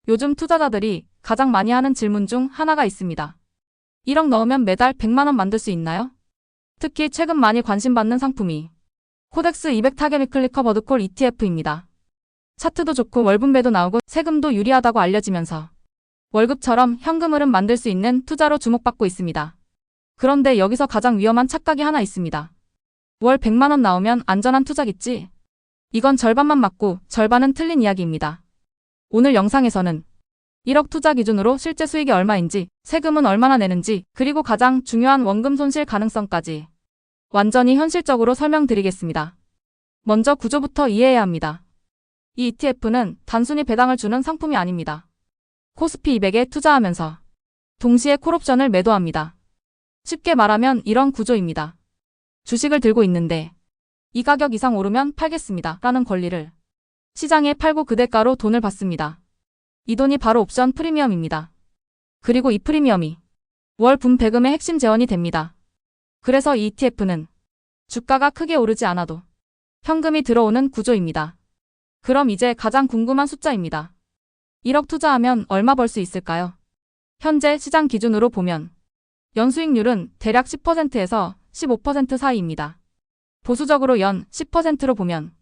요즘 투자자들이 가장 많이 하는 질문 중 하나가 있습니다. 1억 넣으면 매달 100만 원 만들 수 있나요? 특히 최근 많이 관심받는 상품이 코덱스 200 타겟 위클리 커버드콜 ETF입니다. 차트도 좋고 월분배도 나오고 세금도 유리하다고 알려지면서 월급처럼 현금 흐름 만들 수 있는 투자로 주목받고 있습니다. 그런데 여기서 가장 위험한 착각이 하나 있습니다. 월 100만 원 나오면 안전한 투자겠지? 이건 절반만 맞고 절반은 틀린 이야기입니다. 오늘 영상에서는 1억 투자 기준으로 실제 수익이 얼마인지, 세금은 얼마나 내는지, 그리고 가장 중요한 원금 손실 가능성까지 완전히 현실적으로 설명드리겠습니다. 먼저 구조부터 이해해야 합니다. 이 ETF는 단순히 배당을 주는 상품이 아닙니다. 코스피 200에 투자하면서 동시에 콜옵션을 매도합니다. 쉽게 말하면 이런 구조입니다. 주식을 들고 있는데 이 가격 이상 오르면 팔겠습니다 라는 권리를 시장에 팔고 그 대가로 돈을 받습니다. 이 돈이 바로 옵션 프리미엄입니다. 그리고 이 프리미엄이 월 분배금의 핵심 재원이 됩니다. 그래서 이 ETF는 주가가 크게 오르지 않아도 현금이 들어오는 구조입니다. 그럼 이제 가장 궁금한 숫자입니다. 1억 투자하면 얼마 벌 수 있을까요? 현재 시장 기준으로 보면 연수익률은 대략 10%에서 15% 사이입니다. 보수적으로 연 10%로 보면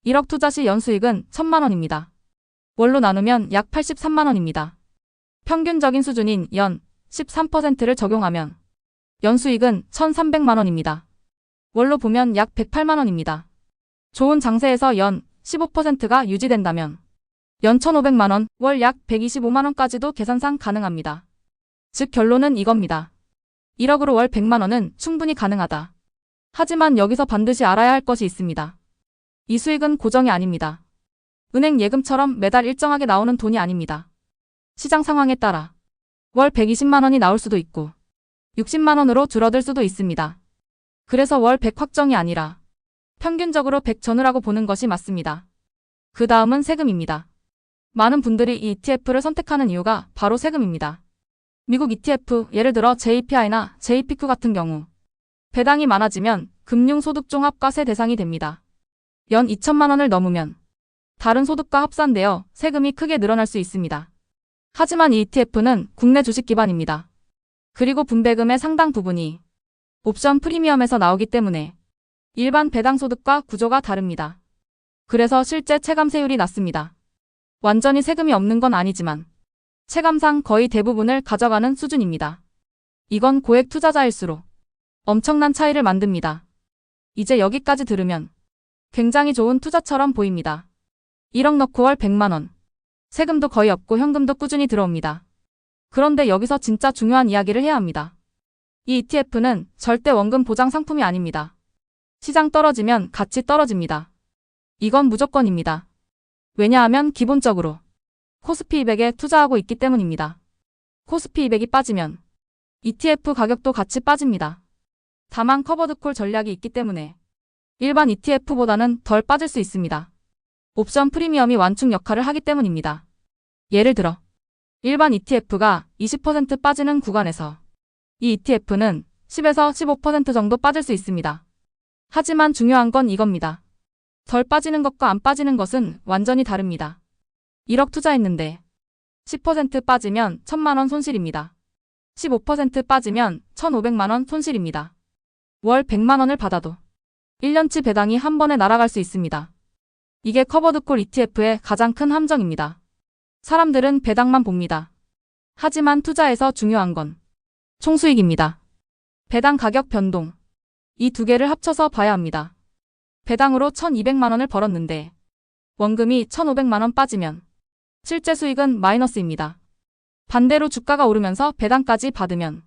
1억 투자 시 연수익은 1,000만 원입니다. 월로 나누면 약 83만 원입니다. 평균적인 수준인 연 13%를 적용하면 연수익은 1,300만 원입니다. 월로 보면 약 108만 원입니다. 좋은 장세에서 연 15%가 유지된다면 연 1,500만 원, 월 약 125만 원까지도 계산상 가능합니다. 즉 결론은 이겁니다. 1억으로 월 100만 원은 충분히 가능하다. 하지만 여기서 반드시 알아야 할 것이 있습니다. 이 수익은 고정이 아닙니다. 은행 예금처럼 매달 일정하게 나오는 돈이 아닙니다. 시장 상황에 따라 월 120만 원이 나올 수도 있고 60만 원으로 줄어들 수도 있습니다. 그래서 월 100 확정이 아니라 평균적으로 100 전후라고 보는 것이 맞습니다. 그 다음은 세금입니다. 많은 분들이 이 ETF를 선택하는 이유가 바로 세금입니다. 미국 ETF, 예를 들어 JPI나 JPQ 같은 경우 배당이 많아지면 금융소득종합과세 대상이 됩니다. 연 2천만 원을 넘으면 다른 소득과 합산되어 세금이 크게 늘어날 수 있습니다. 하지만 이 ETF는 국내 주식 기반입니다. 그리고 분배금의 상당 부분이 옵션 프리미엄에서 나오기 때문에 일반 배당 소득과 구조가 다릅니다. 그래서 실제 체감세율이 낮습니다. 완전히 세금이 없는 건 아니지만 체감상 거의 대부분을 가져가는 수준입니다. 이건 고액 투자자일수록 엄청난 차이를 만듭니다. 이제 여기까지 들으면 굉장히 좋은 투자처럼 보입니다. 1억 넣고 월 100만 원. 세금도 거의 없고 현금도 꾸준히 들어옵니다. 그런데 여기서 진짜 중요한 이야기를 해야 합니다. 이 ETF는 절대 원금 보장 상품이 아닙니다. 시장 떨어지면 같이 떨어집니다. 이건 무조건입니다. 왜냐하면 기본적으로 코스피 200에 투자하고 있기 때문입니다. 코스피 200이 빠지면 ETF 가격도 같이 빠집니다. 다만 커버드콜 전략이 있기 때문에 일반 ETF보다는 덜 빠질 수 있습니다. 옵션 프리미엄이 완충 역할을 하기 때문입니다. 예를 들어 일반 ETF가 20% 빠지는 구간에서 이 ETF는 10에서 15% 정도 빠질 수 있습니다. 하지만 중요한 건 이겁니다. 덜 빠지는 것과 안 빠지는 것은 완전히 다릅니다. 1억 투자했는데 10% 빠지면 1,000만 원 손실입니다. 15% 빠지면 1,500만 원 손실입니다. 월 100만 원을 받아도 1년치 배당이 한 번에 날아갈 수 있습니다. 이게 커버드콜 ETF의 가장 큰 함정입니다. 사람들은 배당만 봅니다. 하지만 투자에서 중요한 건 총수익입니다. 배당 가격 변동. 이 두 개를 합쳐서 봐야 합니다. 배당으로 1,200만 원을 벌었는데 원금이 1,500만 원 빠지면 실제 수익은 마이너스입니다. 반대로 주가가 오르면서 배당까지 받으면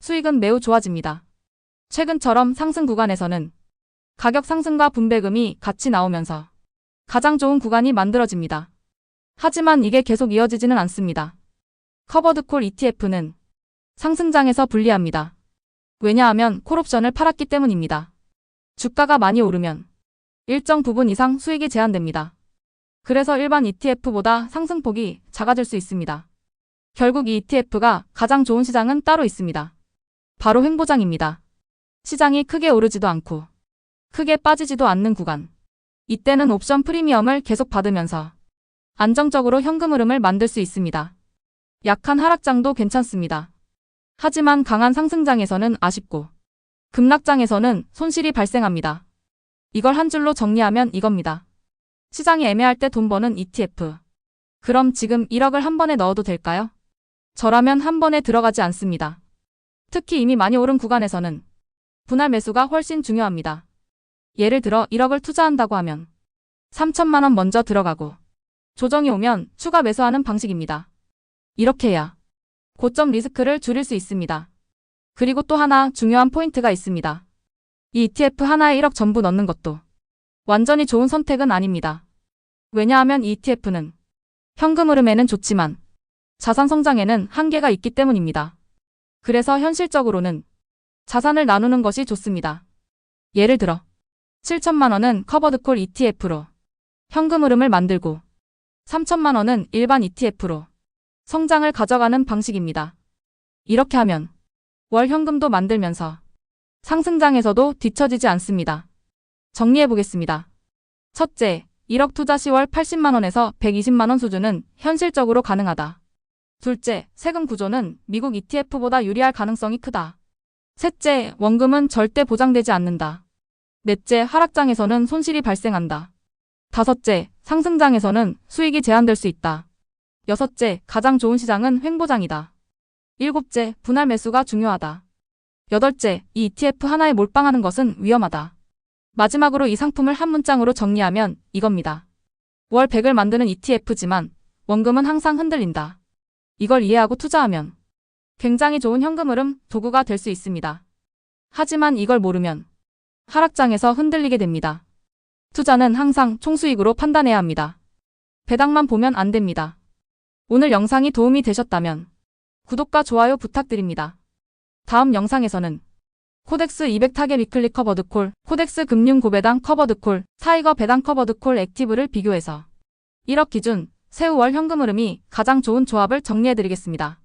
수익은 매우 좋아집니다. 최근처럼 상승 구간에서는 가격 상승과 분배금이 같이 나오면서 가장 좋은 구간이 만들어집니다. 하지만 이게 계속 이어지지는 않습니다. 커버드콜 ETF는 상승장에서 불리합니다. 왜냐하면 콜옵션을 팔았기 때문입니다. 주가가 많이 오르면 일정 부분 이상 수익이 제한됩니다. 그래서 일반 ETF보다 상승폭이 작아질 수 있습니다. 결국 이 ETF가 가장 좋은 시장은 따로 있습니다. 바로 횡보장입니다. 시장이 크게 오르지도 않고 크게 빠지지도 않는 구간. 이때는 옵션 프리미엄을 계속 받으면서 안정적으로 현금 흐름을 만들 수 있습니다. 약한 하락장도 괜찮습니다. 하지만 강한 상승장에서는 아쉽고 급락장에서는 손실이 발생합니다. 이걸 한 줄로 정리하면 이겁니다. 시장이 애매할 때 돈 버는 ETF. 그럼 지금 1억을 한 번에 넣어도 될까요? 저라면 한 번에 들어가지 않습니다. 특히 이미 많이 오른 구간에서는 분할 매수가 훨씬 중요합니다. 예를 들어 1억을 투자한다고 하면 3천만 원 먼저 들어가고 조정이 오면 추가 매수하는 방식입니다. 이렇게 해야 고점 리스크를 줄일 수 있습니다. 그리고 또 하나 중요한 포인트가 있습니다. 이 ETF 하나에 1억 전부 넣는 것도 완전히 좋은 선택은 아닙니다. 왜냐하면 이 ETF는 현금 흐름에는 좋지만 자산 성장에는 한계가 있기 때문입니다. 그래서 현실적으로는 자산을 나누는 것이 좋습니다. 예를 들어 7천만 원은 커버드콜 ETF로 현금 흐름을 만들고 3천만 원은 일반 ETF로 성장을 가져가는 방식입니다. 이렇게 하면 월 현금도 만들면서 상승장에서도 뒤처지지 않습니다. 정리해 보겠습니다. 첫째, 1억 투자 시 월 80만 원에서 120만 원 수준은 현실적으로 가능하다. 둘째, 세금 구조는 미국 ETF보다 유리할 가능성이 크다. 셋째, 원금은 절대 보장되지 않는다. 넷째, 하락장에서는 손실이 발생한다. 다섯째, 상승장에서는 수익이 제한될 수 있다. 여섯째, 가장 좋은 시장은 횡보장이다. 일곱째, 분할 매수가 중요하다. 여덟째, 이 ETF 하나에 몰빵하는 것은 위험하다. 마지막으로 이 상품을 한 문장으로 정리하면 이겁니다. 월 100을 만드는 ETF지만 원금은 항상 흔들린다. 이걸 이해하고 투자하면 굉장히 좋은 현금 흐름 도구가 될 수 있습니다. 하지만 이걸 모르면 하락장에서 흔들리게 됩니다. 투자는 항상 총수익으로 판단해야 합니다. 배당만 보면 안 됩니다. 오늘 영상이 도움이 되셨다면 구독과 좋아요 부탁드립니다. 다음 영상에서는 코덱스 200 타겟 위클리 커버드콜, 코덱스 금융 고배당 커버드콜, 타이거 배당 커버드콜 액티브를 비교해서 1억 기준 세후 월 현금 흐름이 가장 좋은 조합을 정리해드리겠습니다.